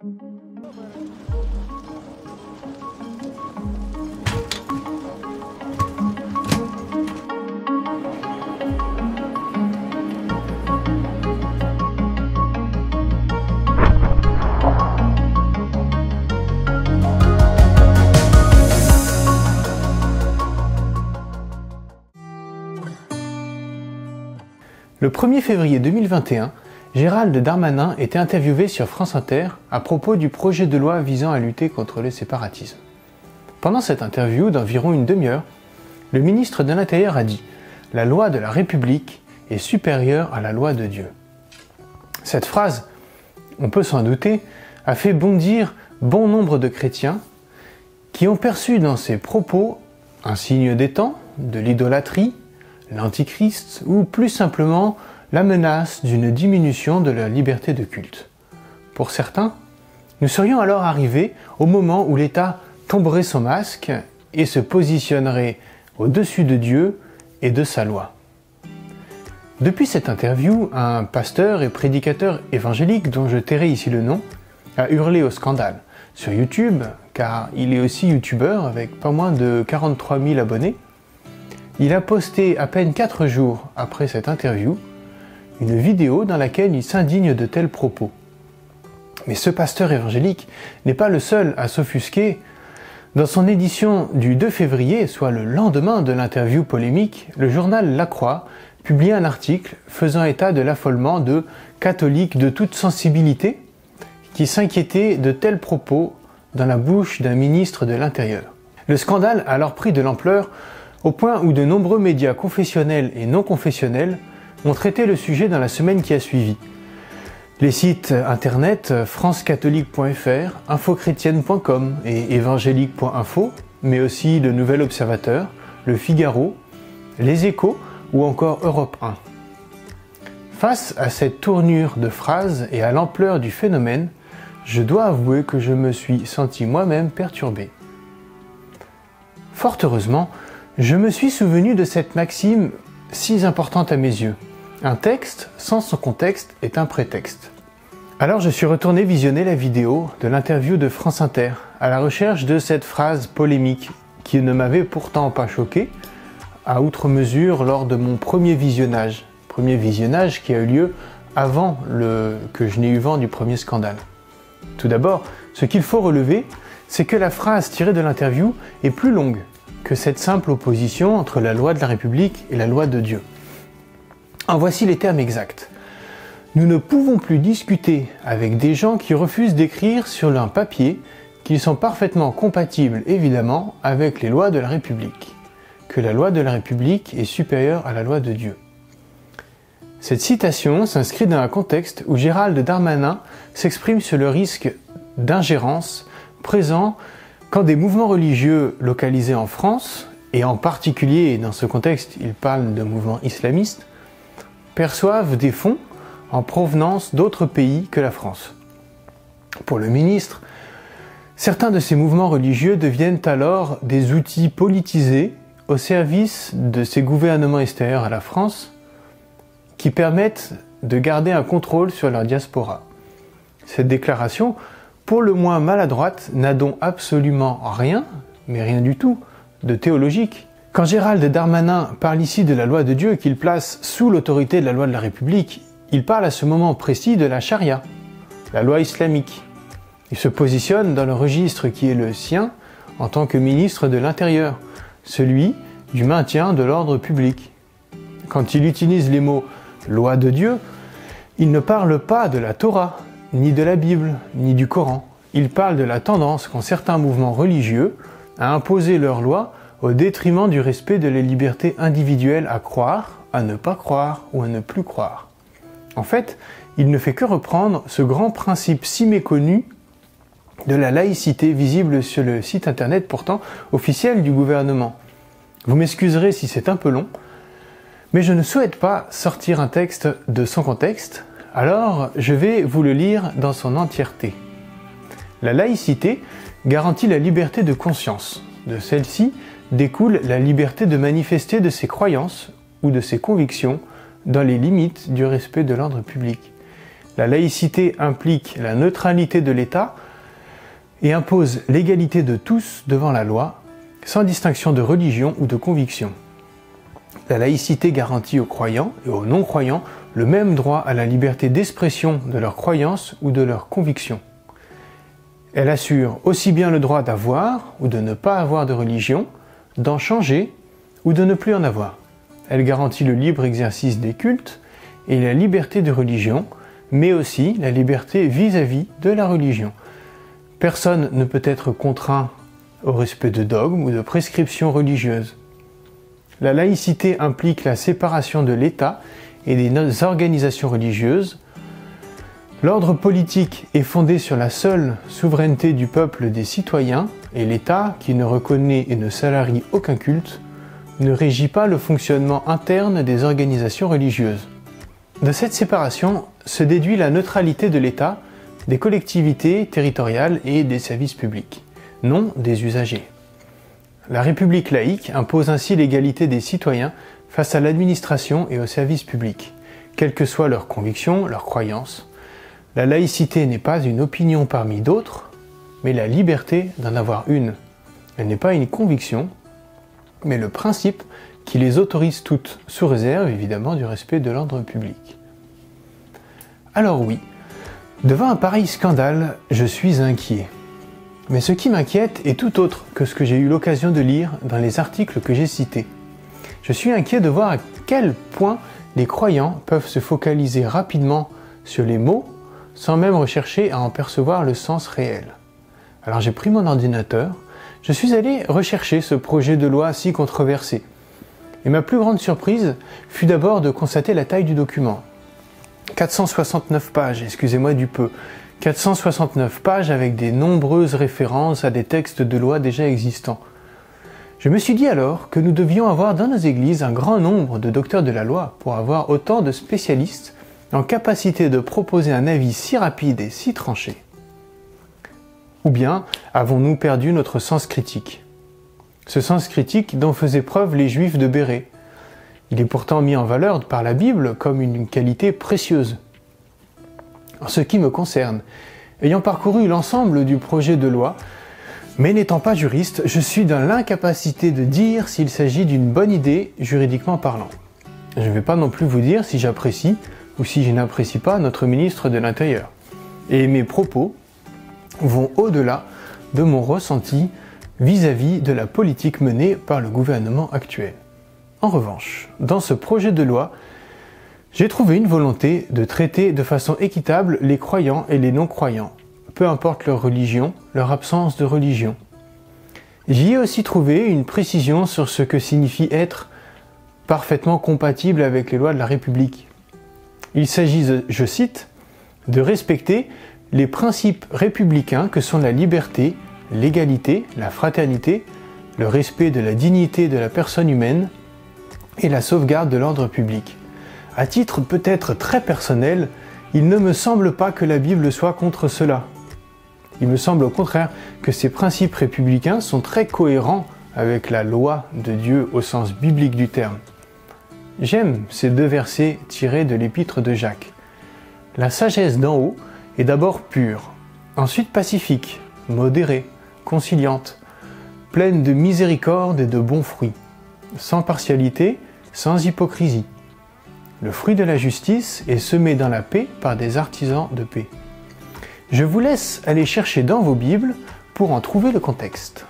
Le 1er février 2021, Gérald Darmanin était interviewé sur France Inter à propos du projet de loi visant à lutter contre le séparatisme. Pendant cette interview d'environ une demi-heure, le ministre de l'Intérieur a dit « La loi de la République est supérieure à la loi de Dieu ». Cette phrase, on peut s'en douter, a fait bondir bon nombre de chrétiens qui ont perçu dans ses propos un signe des temps, de l'idolâtrie, l'antichrist ou plus simplement la menace d'une diminution de la liberté de culte. Pour certains, nous serions alors arrivés au moment où l'État tomberait son masque et se positionnerait au-dessus de Dieu et de sa loi. Depuis cette interview, un pasteur et prédicateur évangélique dont je tairai ici le nom a hurlé au scandale sur YouTube, car il est aussi youtubeur avec pas moins de 43 000 abonnés. Il a posté à peine 4 jours après cette interview une vidéo dans laquelle il s'indigne de tels propos. Mais ce pasteur évangélique n'est pas le seul à s'offusquer. Dans son édition du 2 février, soit le lendemain de l'interview polémique, le journal La Croix publie un article faisant état de l'affolement de catholiques de toute sensibilité qui s'inquiétaient de tels propos dans la bouche d'un ministre de l'Intérieur. Le scandale a alors pris de l'ampleur au point où de nombreux médias confessionnels et non confessionnels ont traité le sujet dans la semaine qui a suivi. Les sites internet francecatholique.fr, infochrétienne.com et évangélique.info, mais aussi le Nouvel Observateur, le Figaro, les Échos ou encore Europe 1. Face à cette tournure de phrases et à l'ampleur du phénomène, je dois avouer que je me suis senti moi-même perturbé. Fort heureusement, je me suis souvenu de cette maxime si importante à mes yeux. Un texte sans son contexte est un prétexte. Alors je suis retourné visionner la vidéo de l'interview de France Inter, à la recherche de cette phrase polémique qui ne m'avait pourtant pas choqué, à outre mesure lors de mon premier visionnage qui a eu lieu avant que je n'ai eu vent du premier scandale. Tout d'abord, ce qu'il faut relever, c'est que la phrase tirée de l'interview est plus longue que cette simple opposition entre la loi de la République et la loi de Dieu. En voici les termes exacts. Nous ne pouvons plus discuter avec des gens qui refusent d'écrire sur un papier qu'ils sont parfaitement compatibles, évidemment, avec les lois de la République, que la loi de la République est supérieure à la loi de Dieu. Cette citation s'inscrit dans un contexte où Gérald Darmanin s'exprime sur le risque d'ingérence présent quand des mouvements religieux localisés en France, et en particulier dans ce contexte il parle de mouvements islamistes, perçoivent des fonds en provenance d'autres pays que la France. Pour le ministre, certains de ces mouvements religieux deviennent alors des outils politisés au service de ces gouvernements extérieurs à la France qui permettent de garder un contrôle sur leur diaspora. Cette déclaration, pour le moins maladroite, n'a donc absolument rien, mais rien du tout, de théologique. Quand Gérald Darmanin parle ici de la loi de Dieu qu'il place sous l'autorité de la loi de la République, il parle à ce moment précis de la charia, la loi islamique. Il se positionne dans le registre qui est le sien en tant que ministre de l'Intérieur, celui du maintien de l'ordre public. Quand il utilise les mots « loi de Dieu », il ne parle pas de la Torah, ni de la Bible, ni du Coran. Il parle de la tendance qu'ont certains mouvements religieux à imposer leurs lois au détriment du respect de la liberté individuelle à croire, à ne pas croire ou à ne plus croire. En fait, il ne fait que reprendre ce grand principe si méconnu de la laïcité visible sur le site internet pourtant officiel du gouvernement. Vous m'excuserez si c'est un peu long, mais je ne souhaite pas sortir un texte de son contexte, alors je vais vous le lire dans son entièreté. La laïcité garantit la liberté de conscience. De celle-ci découle la liberté de manifester de ses croyances ou de ses convictions dans les limites du respect de l'ordre public. La laïcité implique la neutralité de l'État et impose l'égalité de tous devant la loi, sans distinction de religion ou de conviction. La laïcité garantit aux croyants et aux non-croyants le même droit à la liberté d'expression de leurs croyances ou de leurs convictions. Elle assure aussi bien le droit d'avoir ou de ne pas avoir de religion, d'en changer ou de ne plus en avoir. Elle garantit le libre exercice des cultes et la liberté de religion, mais aussi la liberté vis-à-vis de la religion. Personne ne peut être contraint au respect de dogmes ou de prescriptions religieuses. La laïcité implique la séparation de l'État et des organisations religieuses. L'ordre politique est fondé sur la seule souveraineté du peuple des citoyens et l'État, qui ne reconnaît et ne salarie aucun culte, ne régit pas le fonctionnement interne des organisations religieuses. De cette séparation se déduit la neutralité de l'État, des collectivités territoriales et des services publics, non des usagers. La République laïque impose ainsi l'égalité des citoyens face à l'administration et aux services publics, quelles que soient leurs convictions, leurs croyances. La laïcité n'est pas une opinion parmi d'autres, mais la liberté d'en avoir une. Elle n'est pas une conviction, mais le principe qui les autorise toutes, sous réserve évidemment du respect de l'ordre public. Alors oui, devant un pareil scandale, je suis inquiet. Mais ce qui m'inquiète est tout autre que ce que j'ai eu l'occasion de lire dans les articles que j'ai cités. Je suis inquiet de voir à quel point les croyants peuvent se focaliser rapidement sur les mots sans même rechercher à en percevoir le sens réel. Alors j'ai pris mon ordinateur, je suis allé rechercher ce projet de loi si controversé. Et ma plus grande surprise fut d'abord de constater la taille du document. 469 pages, excusez-moi du peu. 469 pages avec de nombreuses références à des textes de loi déjà existants. Je me suis dit alors que nous devions avoir dans nos églises un grand nombre de docteurs de la loi pour avoir autant de spécialistes en capacité de proposer un avis si rapide et si tranché. Ou bien avons-nous perdu notre sens critique? Ce sens critique dont faisaient preuve les Juifs de Bérée. Il est pourtant mis en valeur par la Bible comme une qualité précieuse. En ce qui me concerne, ayant parcouru l'ensemble du projet de loi, mais n'étant pas juriste, je suis dans l'incapacité de dire s'il s'agit d'une bonne idée juridiquement parlant. Je ne vais pas non plus vous dire si j'apprécie ou si je n'apprécie pas notre ministre de l'Intérieur. Et mes propos vont au-delà de mon ressenti vis-à-vis de la politique menée par le gouvernement actuel. En revanche, dans ce projet de loi, j'ai trouvé une volonté de traiter de façon équitable les croyants et les non-croyants, peu importe leur religion, leur absence de religion. J'y ai aussi trouvé une précision sur ce que signifie être parfaitement compatible avec les lois de la République. Il s'agit, je cite, de respecter les principes républicains que sont la liberté, l'égalité, la fraternité, le respect de la dignité de la personne humaine et la sauvegarde de l'ordre public. À titre peut-être très personnel, il ne me semble pas que la Bible soit contre cela. Il me semble au contraire que ces principes républicains sont très cohérents avec la loi de Dieu au sens biblique du terme. J'aime ces deux versets tirés de l'épître de Jacques. La sagesse d'en haut est d'abord pure, ensuite pacifique, modérée, conciliante, pleine de miséricorde et de bons fruits, sans partialité, sans hypocrisie. Le fruit de la justice est semé dans la paix par des artisans de paix. Je vous laisse aller chercher dans vos Bibles pour en trouver le contexte.